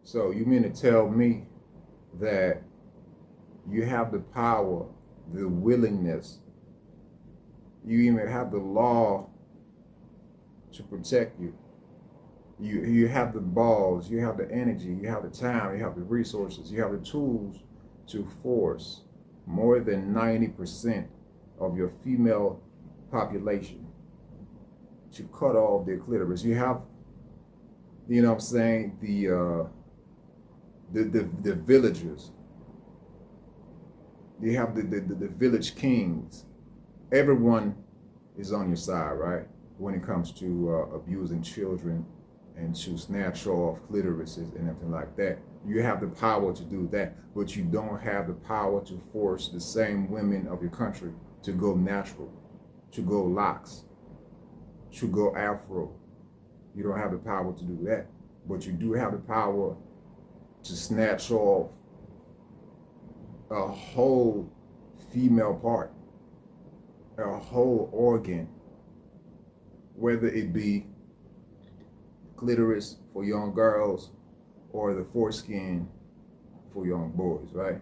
So you mean to tell me that you have the power, the willingness, you even have the law to protect you. You have the balls, you have the energy, you have the time, you have the resources, you have the tools to force more than 90% of your female population to cut off their clitoris. You have, you know what I'm saying, the villagers. You have the village kings. Everyone is on your side, right? When it comes to abusing children and to snatch off clitorises and everything like that. You have the power to do that, but you don't have the power to force the same women of your country to go natural, to go locks, to go afro. You don't have the power to do that, but you do have the power to snatch off a whole female part, a whole organ, whether it be clitoris for young girls or the foreskin for young boys, right?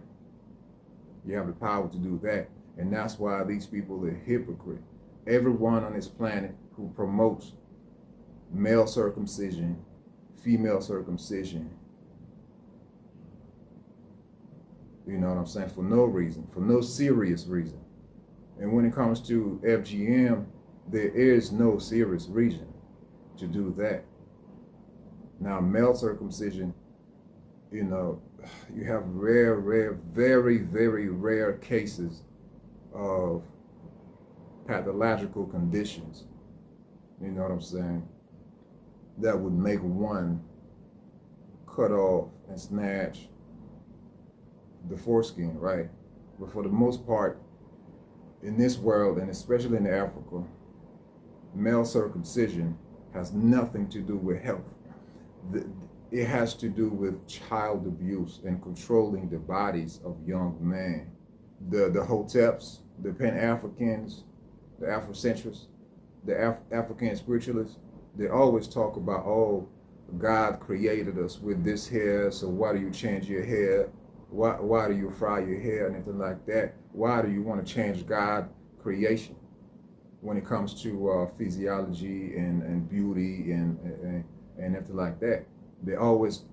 You have the power to do that. And that's why these people are hypocrite. Everyone on this planet who promotes male circumcision, female circumcision, you know what I'm saying, for no reason, for no serious reason. And when it comes to FGM, there is no serious reason to do that. Now, male circumcision, you know, you have rare, very, very rare cases of pathological conditions, you know what I'm saying, that would make one cut off and snatch the foreskin, right? But for the most part, in this world, and especially in Africa, male circumcision has nothing to do with health. It has to do with child abuse and controlling the bodies of young men. The Hoteps, the Pan-Africans, the Afrocentrists, the African spiritualists, they always talk about, oh, God created us with this hair, so why do you change your hair? Why do you fry your hair and anything like that? Why do you want to change God creation when it comes to physiology and beauty and everything like that? They always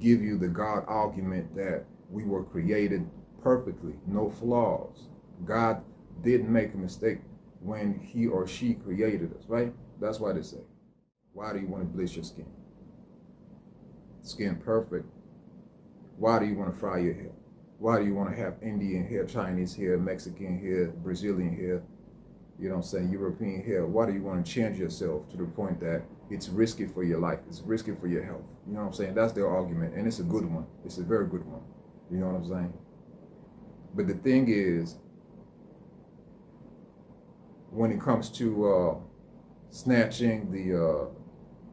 give you the God argument that we were created perfectly, no flaws. God didn't make a mistake when he or she created us, right? That's why they say, why do you want to bleach your skin? Skin perfect. Why do you want to fry your hair? Why do you want to have Indian hair, Chinese hair, Mexican hair, Brazilian hair, you know what I'm saying, European hair? Why do you want to change yourself to the point that it's risky for your life, it's risky for your health? You know what I'm saying? That's their argument, and it's a good one. It's a very good one. You know what I'm saying? But the thing is, when it comes to snatching the,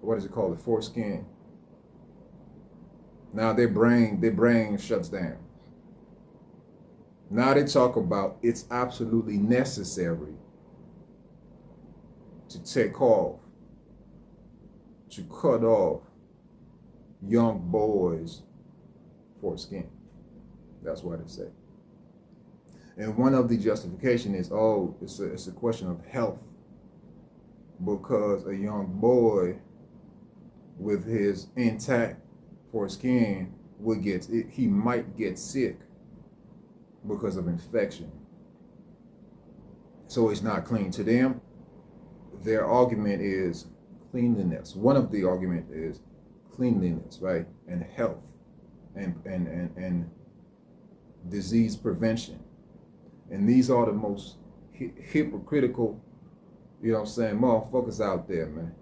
what is it called, the foreskin, now their brain shuts down. Now they talk about it's absolutely necessary to take off, to cut off young boys' foreskin. That's what they say. And one of the justification is, oh, it's a question of health, because a young boy with his intact foreskin he might get sick because of infection. So it's not clean. To them, their argument is cleanliness. One of the argument is cleanliness, right? And health and disease prevention. And these are the most hypocritical, you know what I'm saying, motherfuckers out there, man.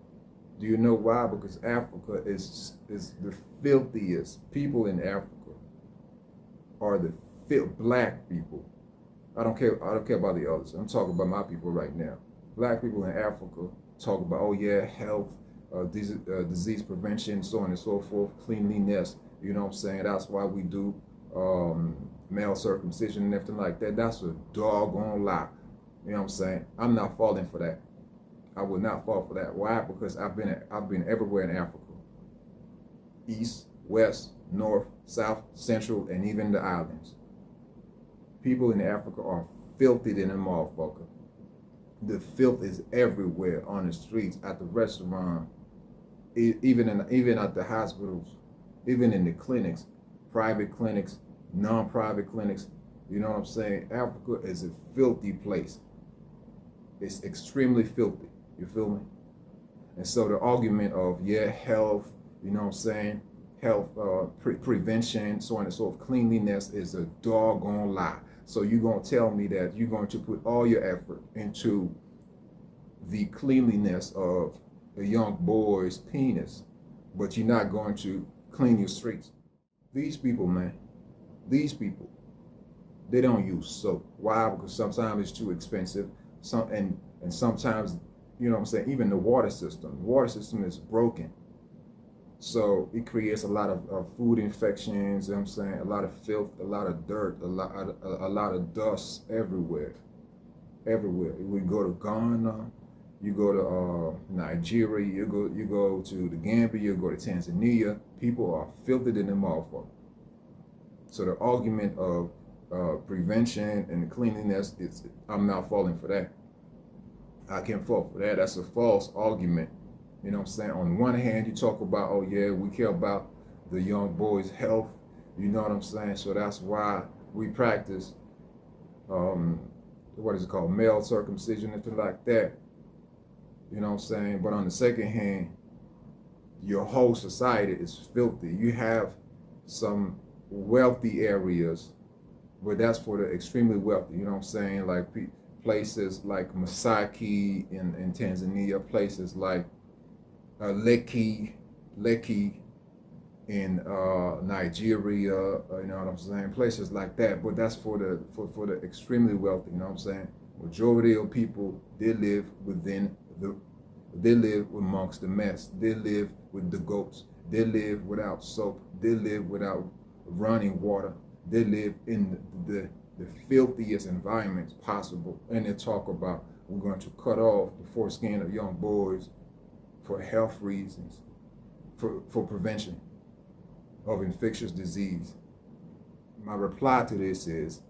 Do you know why? Because Africa is the filthiest people in Africa are the black people. I don't care about the others. I'm talking about my people right now. Black people in Africa talk about, oh yeah, health, disease prevention, so on and so forth, cleanliness. You know what I'm saying? That's why we do male circumcision and everything like that. That's a doggone lie. You know what I'm saying? I'm not falling for that. I would not fall for that. Why? Because I've been everywhere in Africa. East, west, north, south, central, and even the islands. People in Africa are filthy than a motherfucker. The filth is everywhere on the streets, at the restaurant, even at the hospitals, even in the clinics, private clinics, non-private clinics. You know what I'm saying? Africa is a filthy place. It's extremely filthy. You feel me? And so the argument of, yeah, health, you know what I'm saying, health, prevention, so on and so forth, cleanliness is a doggone lie. So you're going to tell me that you're going to put all your effort into the cleanliness of a young boy's penis, but you're not going to clean your streets. These people, man, these people, they don't use soap. Why? Because sometimes it's too expensive. And sometimes, you know what I'm saying, even the water system is broken. So it creates a lot of food infections, you know what I'm saying, a lot of filth, a lot of dirt, a lot of dust everywhere. Everywhere. We go to Ghana, you go to Nigeria, you go to the Gambia, you go to Tanzania, people are filthy than the motherfucker. So the argument of prevention and cleanliness, I'm not falling for that. I can't fall for that. That's a false argument. You know what I'm saying? On one hand, you talk about, oh yeah, we care about the young boy's health. You know what I'm saying? So that's why we practice, what is it called? Male circumcision and things like that. You know what I'm saying? But on the second hand, your whole society is filthy. You have some wealthy areas, but that's for the extremely wealthy. You know what I'm saying? Like places like Masaki in Tanzania, places like Lekki in Nigeria, you know what I'm saying? Places like that. But that's for the extremely wealthy. You know what I'm saying? Majority of people, they live amongst the mess. They live with the goats. They live without soap. They live without running water. They live in the filthiest environments possible. And they talk about, we're going to cut off the foreskin of young boys for health reasons, for prevention of infectious disease. My reply to this is,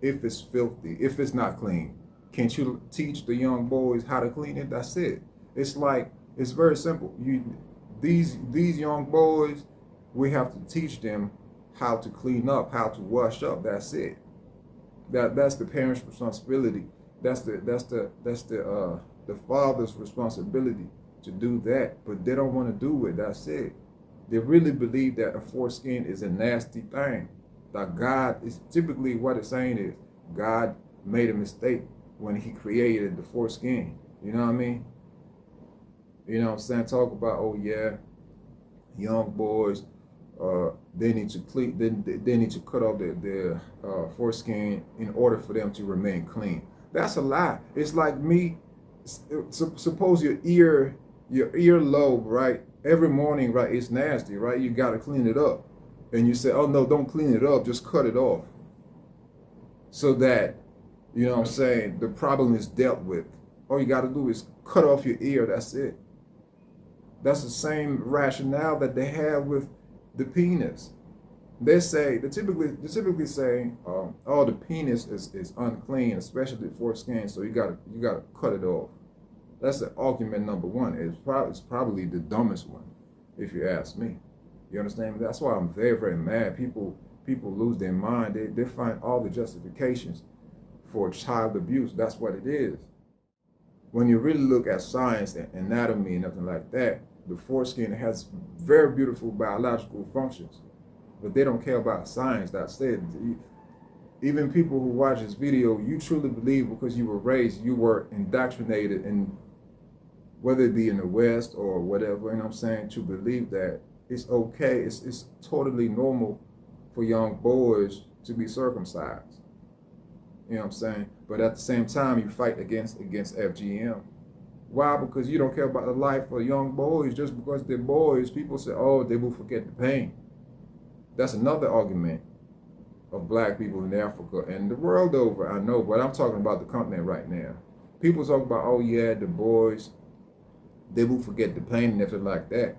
if it's filthy, if it's not clean, can't you teach the young boys how to clean it? That's it. It's like, it's very simple. These young boys, we have to teach them how to clean up, how to wash up. That's it. That's the parents' responsibility. That's the father's responsibility to do that. But they don't want to do it. That's it. They really believe that a foreskin is a nasty thing. That God is typically, what it's saying is, God made a mistake when he created the foreskin. You know what I mean? You know what I'm saying? Talk about, oh yeah, young boys, they need to clean, they need to cut off their foreskin in order for them to remain clean. That's a lie. It's like me. Suppose your earlobe, right? Every morning, right? It's nasty, right? You got to clean it up, and you say, oh no, don't clean it up, just cut it off, so that, you know what I'm saying, the problem is dealt with. All you got to do is cut off your ear. That's it. That's the same rationale that they have with the penis. They typically say, oh, the penis is unclean, especially the foreskin, so you gotta cut it off. That's the argument number one. It's probably the dumbest one, if you ask me. You understand me? That's why I'm very, very mad. People lose their mind. They find all the justifications for child abuse. That's what it is. When you really look at science and anatomy and nothing like that, the foreskin has very beautiful biological functions, but they don't care about science. That said, even people who watch this video, you truly believe because you were indoctrinated in, whether it be in the West or whatever, you know what I'm saying, to believe that it's okay, it's totally normal for young boys to be circumcised. You know what I'm saying? But at the same time, you fight against FGM. Why? Because you don't care about the life of young boys. Just because they're boys, people say, oh, they will forget the pain. That's another argument of black people in Africa and the world over, I know, but I'm talking about the continent right now. People talk about, oh yeah, the boys, they will forget the pain and everything like that.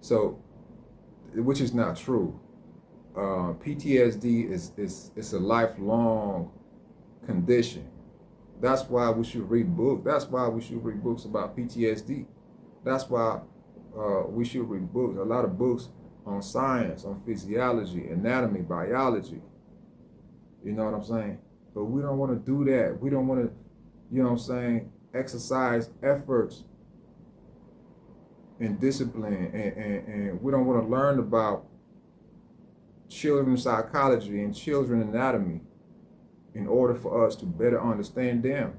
So which is not true. PTSD is a lifelong condition. That's why we should read books. That's why we should read books about PTSD. That's why we should read books, a lot of books on science, on physiology, anatomy, biology. You know what I'm saying? But we don't want to do that. We don't want to, you know what I'm saying, exercise efforts and discipline. And we don't want to learn about children's psychology and children's anatomy in order for us to better understand them.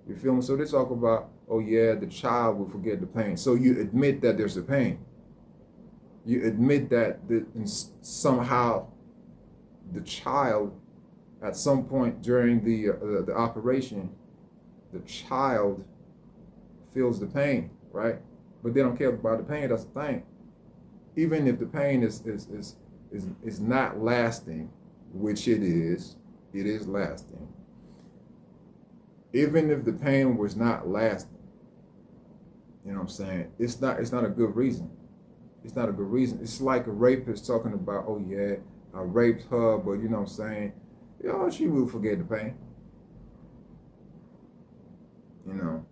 You feel me? So they talk about, oh yeah, the child will forget the pain. So you admit that there's a pain. You admit that somehow the child, at some point during the operation, the child feels the pain, right? But they don't care about the pain. That's the thing. Even if the pain is not lasting, which it is lasting. Even if the pain was not lasting, you know what I'm saying? It's not a good reason. It's not a good reason. It's like a rapist talking about, oh yeah, I raped her, but you know what I'm saying? You know, she will forget the pain. You know,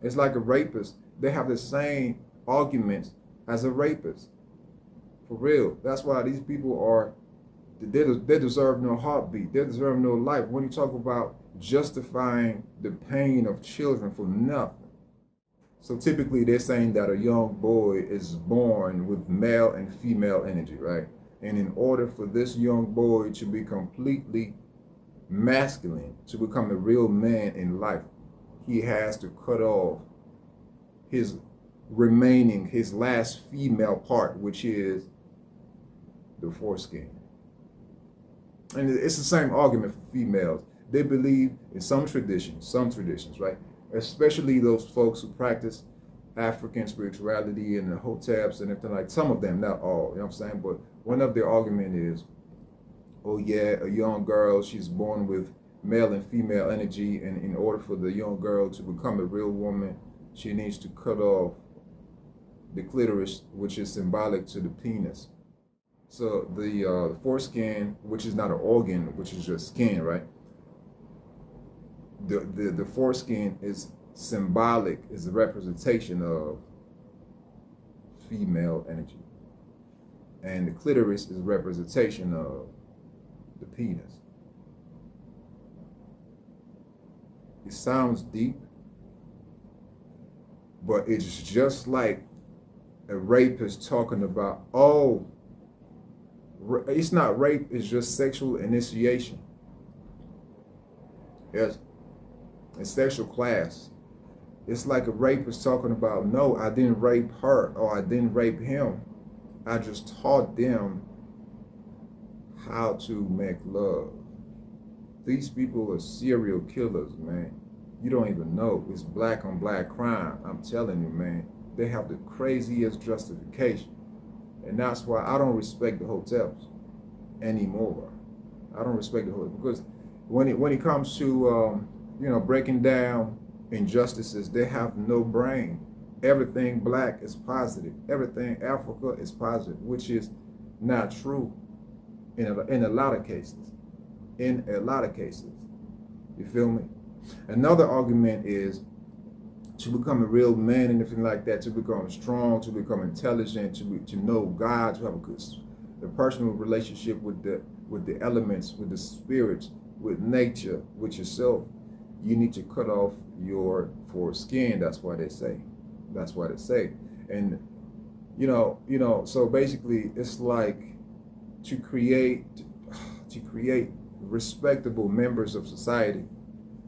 it's like a rapist. They have the same arguments as a rapist. For real. That's why these people are, they deserve no heartbeat. They deserve no life. When you talk about justifying the pain of children for nothing. So typically they're saying that a young boy is born with male and female energy, right? And in order for this young boy to be completely masculine, to become a real man in life, he has to cut off his last female part, which is the foreskin. And it's the same argument for females. They believe in some traditions, right? Especially those folks who practice African spirituality and the hoteps and everything, like some of them, not all, you know what I'm saying? But one of their argument is, oh yeah, a young girl, she's born with male and female energy, and in order for the young girl to become a real woman, she needs to cut off the clitoris, which is symbolic to the penis. So the foreskin, which is not an organ, which is just skin, right? The foreskin is symbolic, is a representation of female energy. And the clitoris is a representation of the penis. It sounds deep, but it's just like a rapist talking about, oh, it's not rape, it's just sexual initiation. Yes, it's sexual class. It's like a rapist talking about, no, I didn't rape her or I didn't rape him. I just taught them how to make love. These people are serial killers, man. You don't even know. It's black on black crime. I'm telling you, man. They have the craziest justification. And that's why I don't respect the hotels anymore. I don't respect the hotels because when it comes to breaking down injustices, they have no brain. Everything black is positive. Everything Africa is positive, which is not true in a lot of cases. In a lot of cases. You feel me? Another argument is to become a real man and everything like that, to become strong, to become intelligent, to know God, to have a personal relationship with the elements, with the spirits, with nature, with yourself. You need to cut off your foreskin. That's why they say. That's why they say. And so basically it's like to create respectable members of society,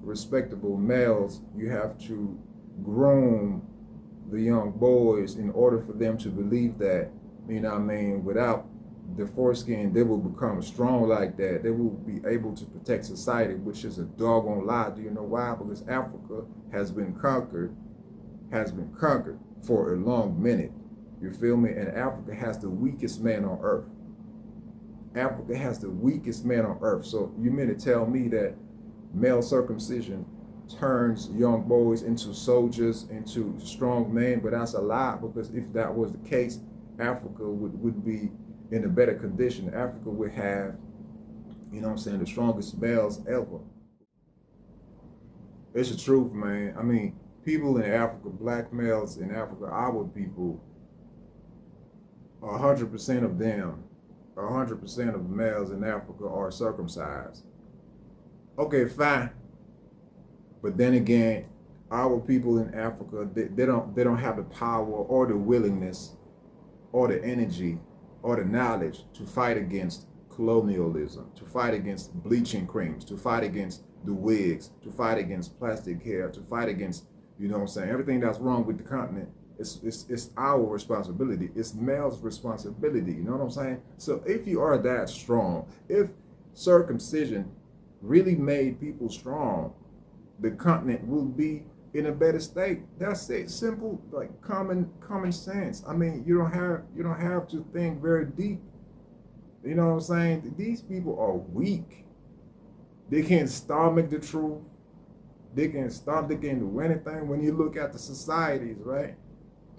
respectable males, you have to groom the young boys in order for them to believe that, without the foreskin, they will become strong like that. They will be able to protect society, which is a doggone lie. Do you know why? Because Africa has been conquered for a long minute. You feel me? And Africa has the weakest man on earth. Africa has the weakest man on earth. So you mean to tell me that male circumcision turns young boys into soldiers, into strong men? But that's a lie, because if that was the case, Africa would be in a better condition. Africa would have, you know what I'm saying, the strongest males ever. It's the truth, man. I mean, people in Africa, black males in Africa, our people, 100% of them, 100% of males in Africa are circumcised. Okay, fine. But then again, our people in Africa, they don't have the power or the willingness or the energy or the knowledge to fight against colonialism, to fight against bleaching creams, to fight against the wigs, to fight against plastic hair, to fight against, you know what I'm saying, everything that's wrong with the continent. It's our responsibility. It's male's responsibility. You know what I'm saying? So if you are that strong, if circumcision really made people strong, the continent will be in a better state. That's it. Simple, like common sense. I mean, you don't have to think very deep. You know what I'm saying? These people are weak. They can't stomach the truth. They can't do anything. When you look at the societies, right?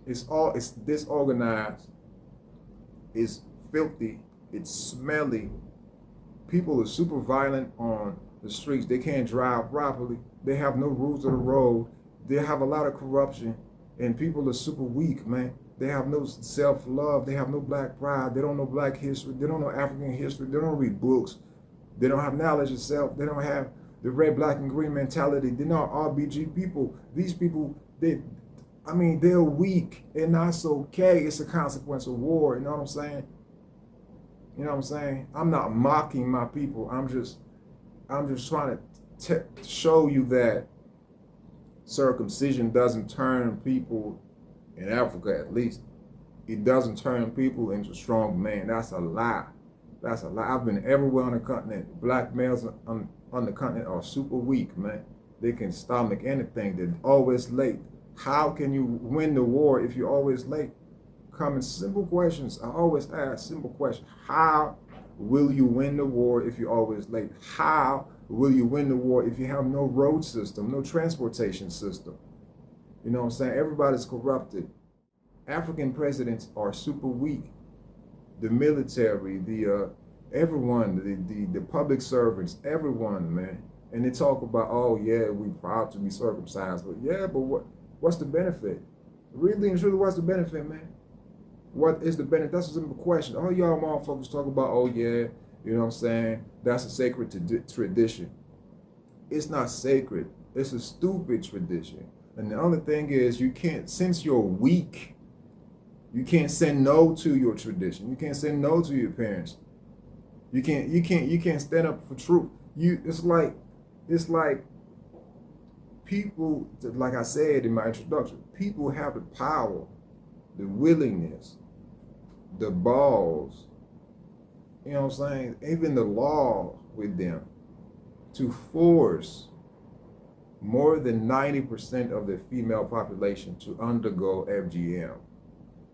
It's disorganized, it's filthy, it's smelly. People are super violent on the streets. They can't drive properly. They have no rules of the road. They have a lot of corruption, and people are super weak, man. They have no self-love. They have no black pride. They don't know black history. They don't know African history. They don't read books. They don't have knowledge of self. They don't have the red, black, and green mentality. They're not RBG people. These people, they're weak, and that's okay. It's a consequence of war. You know what I'm saying? You know what I'm saying? I'm not mocking my people. I'm just trying to show you that circumcision doesn't turn people, in Africa at least, it doesn't turn people into strong men. That's a lie. That's a lie. I've been everywhere on the continent. Black males on the continent are super weak, man. They can stomach anything. They're always late. How can you win the war if you're always late? Common, simple questions. I always ask simple questions. How will you win the war if you're always late? How will you win the war if you have no road system, no transportation system? You know what I'm saying? Everybody's corrupted. African presidents are super weak. The military, everyone, the public servants, everyone, man. And they talk about, oh yeah, we proud to be circumcised, but yeah, but what's the benefit? Really and truly, what's the benefit, man? What is the benefit? That's a simple question. All y'all motherfuckers talk about, oh yeah, you know what I'm saying? That's a sacred tradition. It's not sacred. It's a stupid tradition. And the other thing is, you can't, since you're weak, you can't say no to your tradition. You can't say no to your parents. You can't stand up for truth. It's like people, like I said in my introduction, people have the power, the willingness, the balls, you know what I'm saying, even the law with them to force more than 90% of the female population to undergo FGM.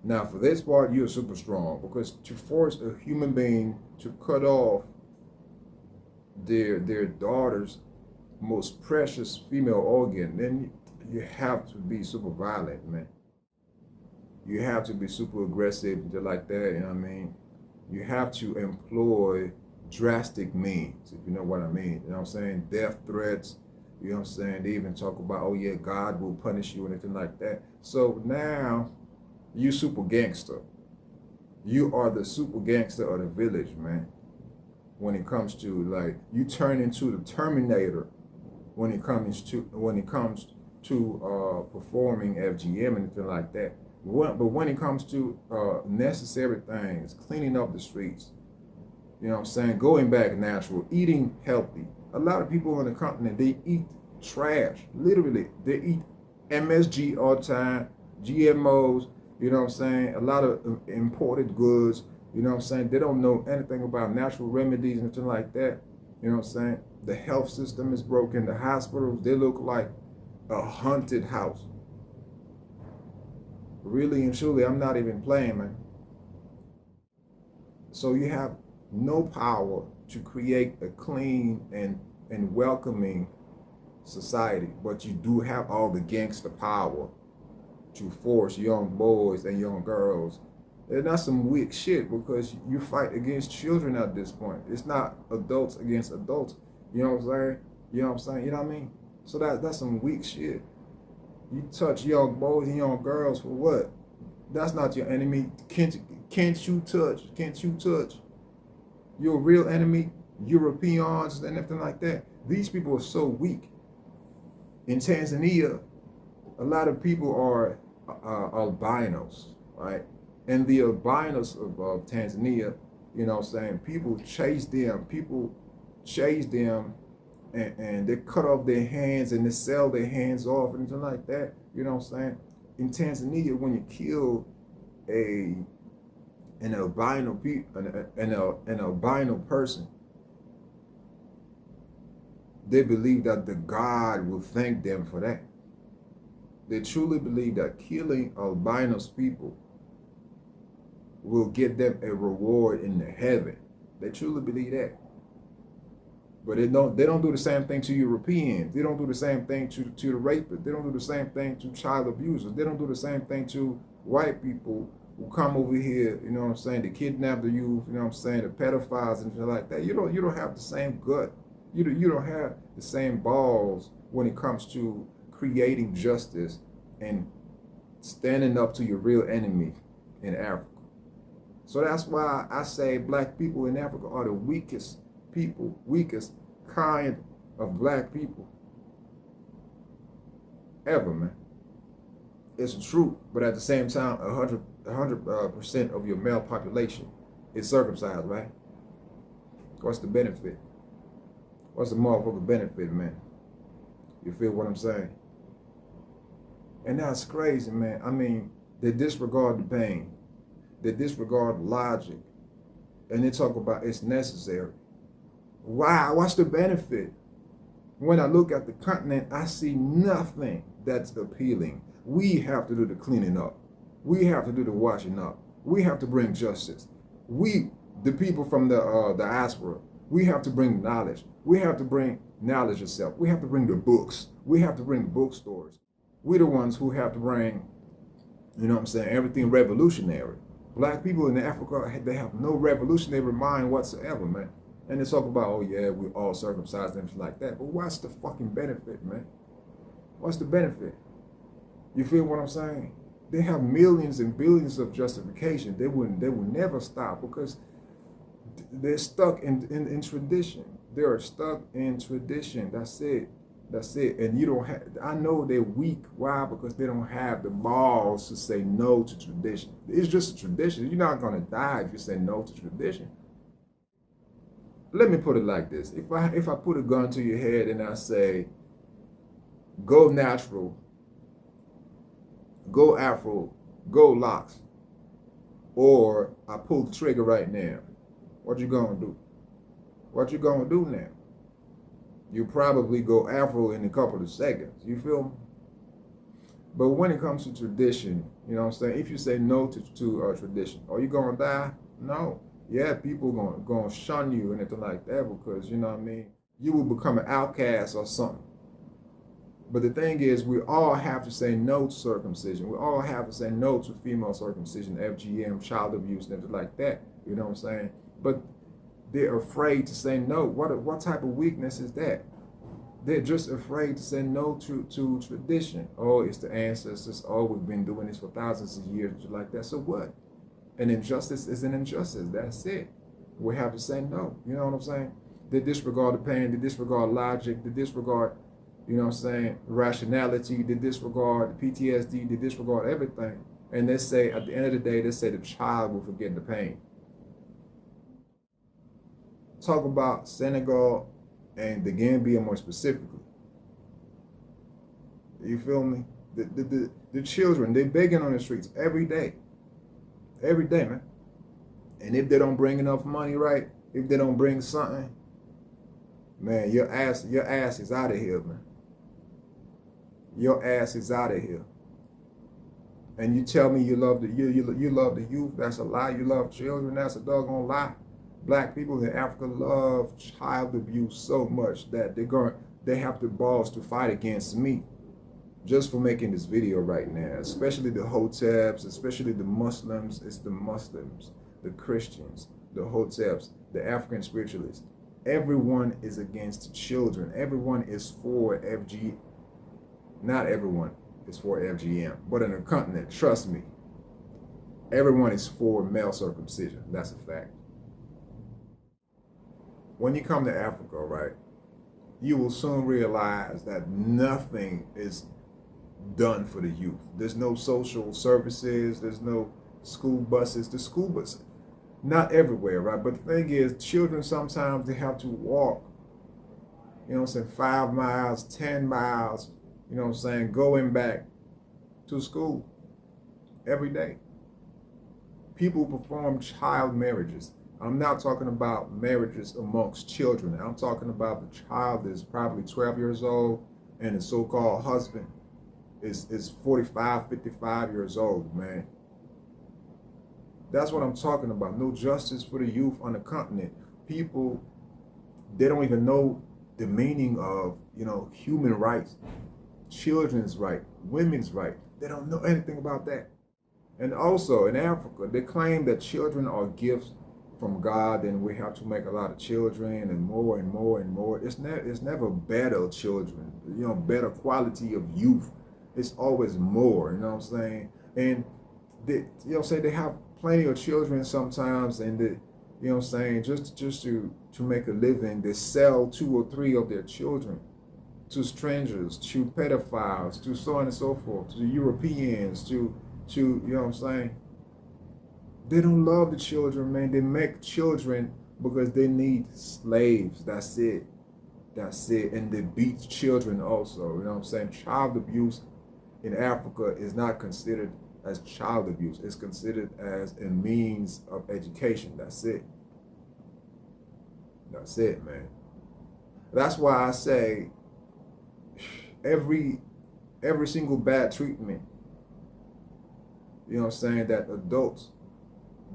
Now, for this part, you're super strong, because to force a human being to cut off their daughter's most precious female organ, then you have to be super violent, man. You have to be super aggressive, just like that, you know what I mean? You have to employ drastic means, if you know what I mean. You know what I'm saying? Death threats, you know what I'm saying? They even talk about, oh yeah, God will punish you, anything like that. So now, you super gangster. You are the super gangster of the village, man. When it comes to, like, you turn into the Terminator when it comes to performing FGM and anything like that. But when it comes to necessary things, cleaning up the streets, you know what I'm saying, going back natural, eating healthy. A lot of people on the continent, they eat trash. Literally, they eat MSG all the time, GMOs, you know what I'm saying, a lot of imported goods, you know what I'm saying. They don't know anything about natural remedies and anything like that, you know what I'm saying. The health system is broken. The hospitals, they look like a haunted house. Really and truly, I'm not even playing, man. So you have no power to create a clean and welcoming society, but you do have all the gangster power to force young boys and young girls And that's some weak shit because you fight against children at this point. It's not adults against adults. You know what I'm saying? You know what I'm saying? You know what I mean? So that's some weak shit. You touch young boys and young girls for what? That's not your enemy. Can't you touch? Can't you touch? Your real enemy, Europeans and everything like that. These people are so weak. In Tanzania, a lot of people are albinos, right? And the albinos of Tanzania, you know what I'm saying, people chase them and they cut off their hands and they sell their hands off and something like that, you know what I'm saying? In Tanzania, when you kill an albino person, they believe that the God will thank them for that. They truly believe that killing albinos people will get them a reward in the heaven. They truly believe that. But they don't do the same thing to Europeans. They don't do the same thing to the rapists. They don't do the same thing to child abusers. They don't do the same thing to white people who come over here, you know what I'm saying, to kidnap the youth, you know what I'm saying, the pedophiles and shit like that. You don't have the same gut. You don't have the same balls when it comes to creating justice and standing up to your real enemy in Africa. So that's why I say black people in Africa are the weakest people, weakest kind of black people ever, man. It's the truth, but at the same time, 100% of your male population is circumcised, right? What's the benefit? What's the motherfucking benefit, man? You feel what I'm saying? And that's crazy, man. I mean, they disregard the pain. They disregard logic. And they talk about it's necessary. Wow, what's the benefit? When I look at the continent, I see nothing that's appealing. We have to do the cleaning up. We have to do the washing up. We have to bring justice. We, the people from the diaspora, we have to bring knowledge. We have to bring knowledge itself. We have to bring the books. We have to bring the bookstores. We're the ones who have to bring, you know what I'm saying, everything revolutionary. Black people in Africa, they have no revolutionary mind whatsoever, man. And they talk about, oh yeah, we all circumcised and things like that. But what's the fucking benefit, man? What's the benefit? You feel what I'm saying? They have millions and billions of justification. They will never stop because they're stuck in tradition. They are stuck in tradition. That's it. That's it. And you don't have, I know they're weak. Why? Because they don't have the balls to say no to tradition. It's just a tradition. You're not going to die if you say no to tradition. Let me put it like this. If I put a gun to your head and I say, go natural, go afro, go locks, or I pull the trigger right now, what you gonna do? What you gonna do now? You probably go afro in a couple of seconds. You feel me? But when it comes to tradition, you know what I'm saying? If you say no to tradition, are you gonna die? No. Yeah, people gonna shun you and anything like that because, you know what I mean, you will become an outcast or something. But the thing is, we all have to say no to circumcision. We all have to say no to female circumcision, FGM, child abuse, and everything like that. You know what I'm saying? But they're afraid to say no. What type of weakness is that? They're just afraid to say no to tradition. Oh, it's the ancestors. Oh, we've been doing this for thousands of years, like that. So what? An injustice is an injustice. That's it. We have to say no. You know what I'm saying? They disregard the pain. They disregard logic. They disregard, you know what I'm saying, rationality. They disregard the PTSD. They disregard everything. And they say, at the end of the day, they say the child will forget the pain. Talk about Senegal and the Gambia more specifically. You feel me? The children, they're begging on the streets every day. Every day, man. And if they don't bring enough money, right? If they don't bring something, man, your ass is out of here, man. Your ass is out of here. And you tell me you love the youth, that's a lie. You love children, that's a doggone lie. Black people in Africa love child abuse so much that they have the balls to fight against me. just for making this video right now, especially the Hoteps, especially the Muslims. It's the Muslims, the Christians, the Hoteps, the African spiritualists. Everyone is against children. Everyone is for FG. Not everyone is for FGM, but in the continent, trust me, everyone is for male circumcision. That's a fact. When you come to Africa, right, you will soon realize that nothing is done for the youth. There's no social services. There's no school buses. The school buses, not everywhere, right? But the thing is, children sometimes they have to walk, you know what I'm saying, 5 miles, 10 miles, you know what I'm saying, going back to school every day. People perform child marriages. I'm not talking about marriages amongst children. I'm talking about the child is probably 12 years old and the so-called husband is 45, 55 years old, man. That's what I'm talking about. No justice for the youth on the continent. People, they don't even know the meaning of, you know, human rights, children's right, women's right. They don't know anything about that. And also in Africa, they claim that children are gifts from God, and we have to make a lot of children and more and more and more. It's never better children, you know, better quality of youth. It's always more, you know what I'm saying? And they, you know what I'm saying, they have plenty of children sometimes, and they, you know what I'm saying, just to make a living, they sell 2 or 3 of their children to strangers, to pedophiles, to so on and so forth, to Europeans, to you know what I'm saying? They don't love the children, man. They make children because they need slaves. That's it. That's it. And they beat children also. You know what I'm saying? Child abuse in Africa is not considered as child abuse. It's considered as a means of education. That's it. That's it, man. That's why I say every single bad treatment, you know what I'm saying, that adults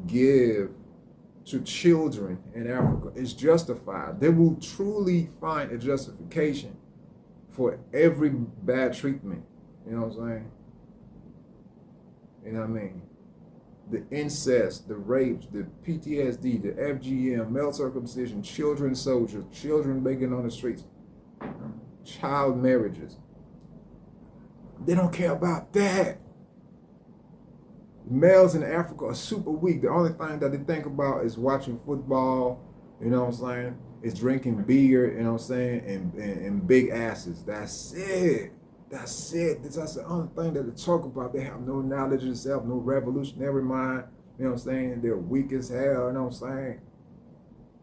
give to children in Africa is justified. They will truly find a justification for every bad treatment. You know what I'm saying? You know what I mean? The incest, the rapes, the PTSD, the FGM, male circumcision, children soldiers, children begging on the streets, child marriages. They don't care about that. Males in Africa are super weak. The only thing that they think about is watching football, you know what I'm saying? Is drinking beer, you know what I'm saying? And big asses. That's it. That's it. That's the only thing that they talk about. They have no knowledge of themselves, no revolutionary mind, you know what I'm saying? They're weak as hell, you know what I'm saying?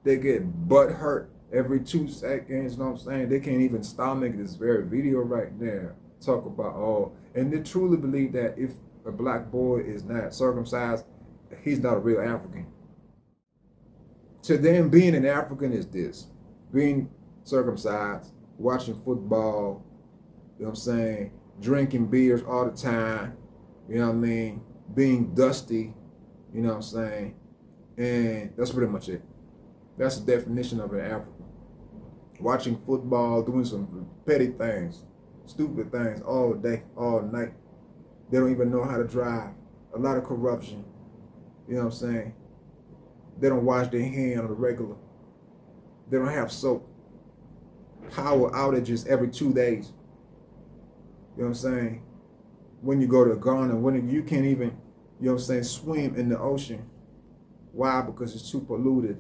They get butt hurt every 2 seconds, you know what I'm saying? They can't even stomach this very video right now. Talk about, oh, and they truly believe that if a black boy is not circumcised, he's not a real African. To them, being an African is this: being circumcised, watching football, you know what I'm saying, drinking beers all the time, you know what I mean, being dusty, you know what I'm saying, and that's pretty much it. That's the definition of an African. Watching football, doing some petty things, stupid things all day, all night. They don't even know how to drive. A lot of corruption. You know what I'm saying? They don't wash their hands on the regular. They don't have soap. Power outages every 2 days. You know what I'm saying? When you go to Ghana, when you can't even, you know what I'm saying, swim in the ocean. Why? Because it's too polluted.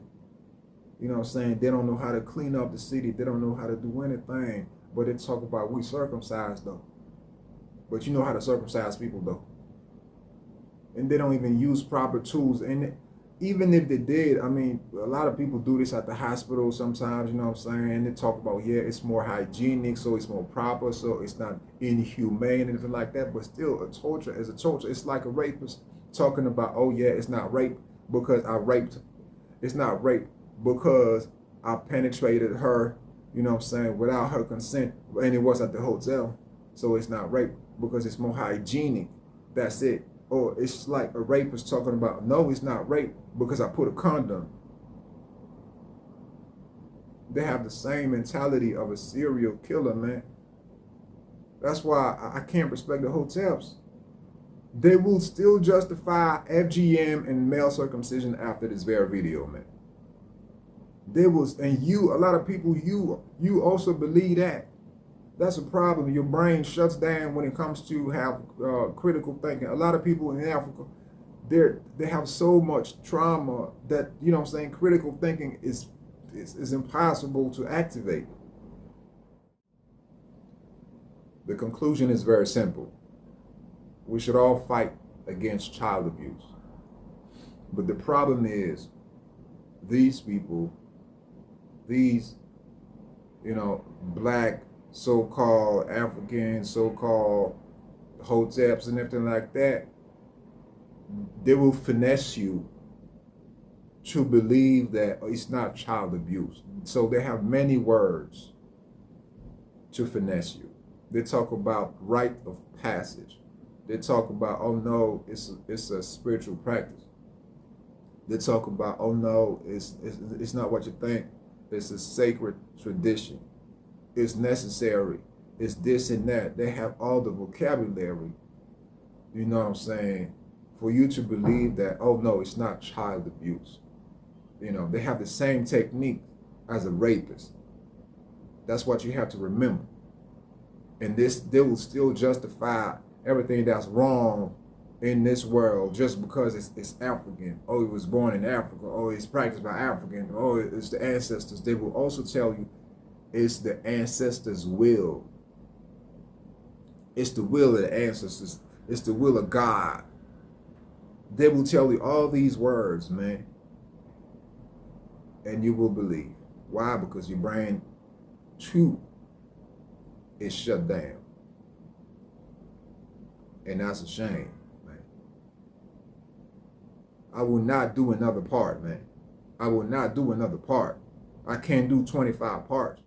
You know what I'm saying? They don't know how to clean up the city. They don't know how to do anything. But they talk about we circumcised though. But you know how to circumcise people though. And they don't even use proper tools. And even if they did, I mean, a lot of people do this at the hospital sometimes, you know what I'm saying? And they talk about, yeah, it's more hygienic, so it's more proper, so it's not inhumane and anything like that. But still, a torture is a torture. It's like a rapist talking about, oh yeah, it's not rape because I raped. It's not rape because I penetrated her, you know what I'm saying, without her consent, and it was at the hotel. So it's not rape because it's more hygienic. That's it. Or it's like a rapist talking about, no, it's not rape because I put a condom. They have the same mentality of a serial killer, man. That's why I can't respect the hotels. They will still justify FGM and male circumcision after this very video, man. They was, and you, a lot of people, you also believe that. That's a problem. Your brain shuts down when it comes to have critical thinking. A lot of people in Africa, they have so much trauma that, you know what I'm saying, critical thinking is impossible to activate. The conclusion is very simple. We should all fight against child abuse. But the problem is, these people, these, you know, black, so-called African, so-called hoteps and everything like that, they will finesse you to believe that it's not child abuse. So they have many words to finesse you. They talk about rite of passage. They talk about, oh no, it's a spiritual practice. They talk about, oh no, it's not what you think. It's a sacred tradition. It's necessary. It's this and that. They have all the vocabulary, you know what I'm saying, for you to believe that, oh no, it's not child abuse. You know, they have the same technique as a rapist. That's what you have to remember. And they will still justify everything that's wrong in this world just because it's African. Oh, it was born in Africa. Oh, it's practiced by African. Oh, it's the ancestors. They will also tell you it's the ancestors' will. It's the will of the ancestors. It's the will of God. They will tell you all these words, man. And you will believe. Why? Because your brain, too, is shut down. And that's a shame, man. I will not do another part, man. I will not do another part. I can't do 25 parts.